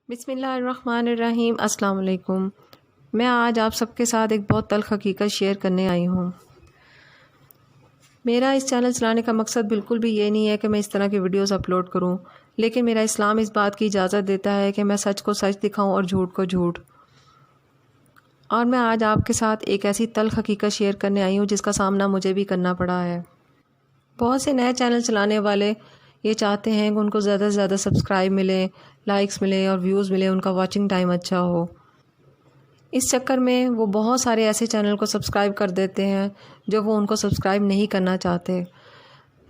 بسم اللہ الرحمن الرحیم۔ السلام علیکم۔ میں آج آپ سب کے ساتھ ایک بہت تلخ حقیقت شیئر کرنے آئی ہوں۔ میرا اس چینل چلانے کا مقصد بالکل بھی یہ نہیں ہے کہ میں اس طرح کی ویڈیوز اپلوڈ کروں، لیکن میرا اسلام اس بات کی اجازت دیتا ہے کہ میں سچ کو سچ دکھاؤں اور جھوٹ کو جھوٹ۔ اور میں آج آپ کے ساتھ ایک ایسی تلخ حقیقت شیئر کرنے آئی ہوں جس کا سامنا مجھے بھی کرنا پڑا ہے۔ بہت سے نئے چینل چلانے والے یہ چاہتے ہیں کہ ان کو زیادہ سے زیادہ سبسکرائب ملے، لائکس ملے اور ویوز ملے، ان کا واچنگ ٹائم اچھا ہو۔ اس چکر میں وہ بہت سارے ایسے چینل کو سبسکرائب کر دیتے ہیں جو وہ ان کو سبسکرائب نہیں کرنا چاہتے۔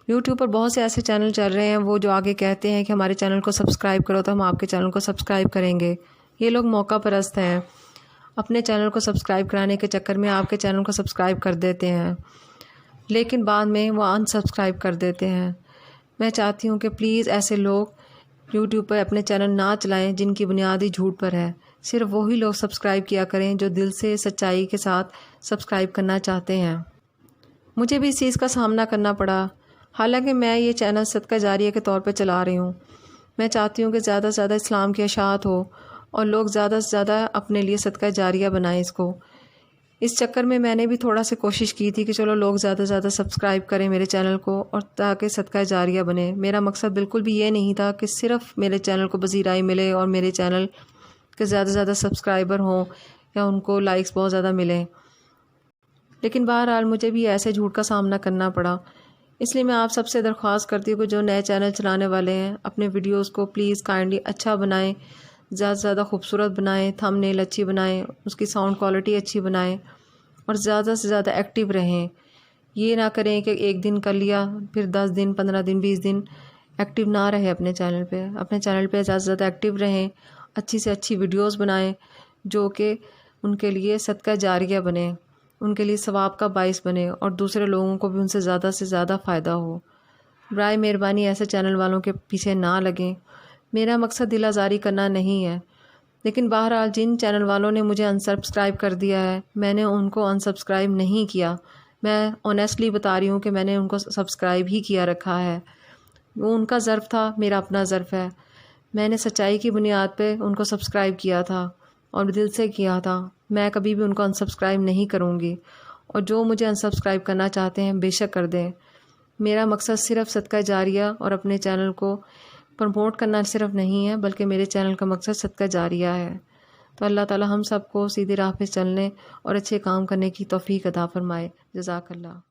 یوٹیوب پر بہت سے ایسے چینل چل رہے ہیں وہ جو آگے کہتے ہیں کہ ہمارے چینل کو سبسکرائب کرو تو ہم آپ کے چینل کو سبسکرائب کریں گے۔ یہ لوگ موقع پرست ہیں، اپنے چینل کو سبسکرائب کرانے کے چکر میں آپ کے چینل کو سبسکرائب کر دیتے ہیں، لیکن بعد میں وہ انسبسکرائب کر دیتے ہیں۔ میں چاہتی ہوں کہ پلیز ایسے لوگ یوٹیوب پر اپنے چینل نہ چلائیں جن کی بنیادی جھوٹ پر ہے۔ صرف وہی لوگ سبسکرائب کیا کریں جو دل سے سچائی کے ساتھ سبسکرائب کرنا چاہتے ہیں۔ مجھے بھی اس چیز کا سامنا کرنا پڑا، حالانکہ میں یہ چینل صدقہ جاریہ کے طور پہ چلا رہی ہوں۔ میں چاہتی ہوں کہ زیادہ سے زیادہ اسلام کی اشاعت ہو اور لوگ زیادہ سے زیادہ اپنے لیے صدقہ جاریہ بنائیں اس کو۔ اس چکر میں نے بھی تھوڑا سی کوشش کی تھی کہ چلو لوگ زیادہ سے زیادہ سبسکرائب کریں میرے چینل کو اور تاکہ صدقہ جاریہ بنے۔ میرا مقصد بالکل بھی یہ نہیں تھا کہ صرف میرے چینل کو پذیرائی ملے اور میرے چینل کے زیادہ سے زیادہ سبسکرائبر ہوں یا ان کو لائکس بہت زیادہ ملیں، لیکن بہرحال مجھے بھی ایسے جھوٹ کا سامنا کرنا پڑا۔ اس لیے میں آپ سب سے درخواست کرتی ہوں کہ جو نئے چینل چلانے والے ہیں اپنے ویڈیوز کو پلیز کائنڈلی اچھا بنائیں، زیادہ سے زیادہ خوبصورت بنائیں، تھم نیل اچھی بنائیں، اس کی ساؤنڈ کوالٹی اچھی بنائیں اور زیادہ سے زیادہ ایکٹیو رہیں۔ یہ نہ کریں کہ ایک دن کر لیا پھر 10 دن 15 دن 20 دن ایکٹیو نہ رہے اپنے چینل پہ۔ اپنے چینل پہ زیادہ سے زیادہ ایکٹیو رہیں، اچھی سے اچھی ویڈیوز بنائیں جو کہ ان کے لیے صدقہ جاریہ بنے، ان کے لیے ثواب کا باعث بنے اور دوسرے لوگوں کو بھی ان سے زیادہ فائدہ ہو۔ برائے مہربانی ایسے چینل والوں کے پیچھے نہ لگیں۔ میرا مقصد دل آزاری کرنا نہیں ہے، لیکن بہرحال جن چینل والوں نے مجھے انسبسکرائب کر دیا ہے میں نے ان کو انسبسکرائب نہیں کیا۔ میں آنیسٹلی بتا رہی ہوں کہ میں نے ان کو سبسکرائب ہی کیا رکھا ہے۔ وہ ان کا ظرف تھا، میرا اپنا ظرف ہے۔ میں نے سچائی کی بنیاد پہ ان کو سبسکرائب کیا تھا اور دل سے کیا تھا۔ میں کبھی بھی ان کو انسبسکرائب نہیں کروں گی، اور جو مجھے انسبسکرائب کرنا چاہتے ہیں بے شک کر دیں۔ میرا مقصد صرف صدقہ جاریہ اور اپنے چینل کو پروموٹ کرنا صرف نہیں ہے، بلکہ میرے چینل کا مقصد صدقہ جاریہ ہے۔ تو اللہ تعالی ہم سب کو سیدھی راہ پہ چلنے اور اچھے کام کرنے کی توفیق عطا فرمائے۔ جزاک اللہ۔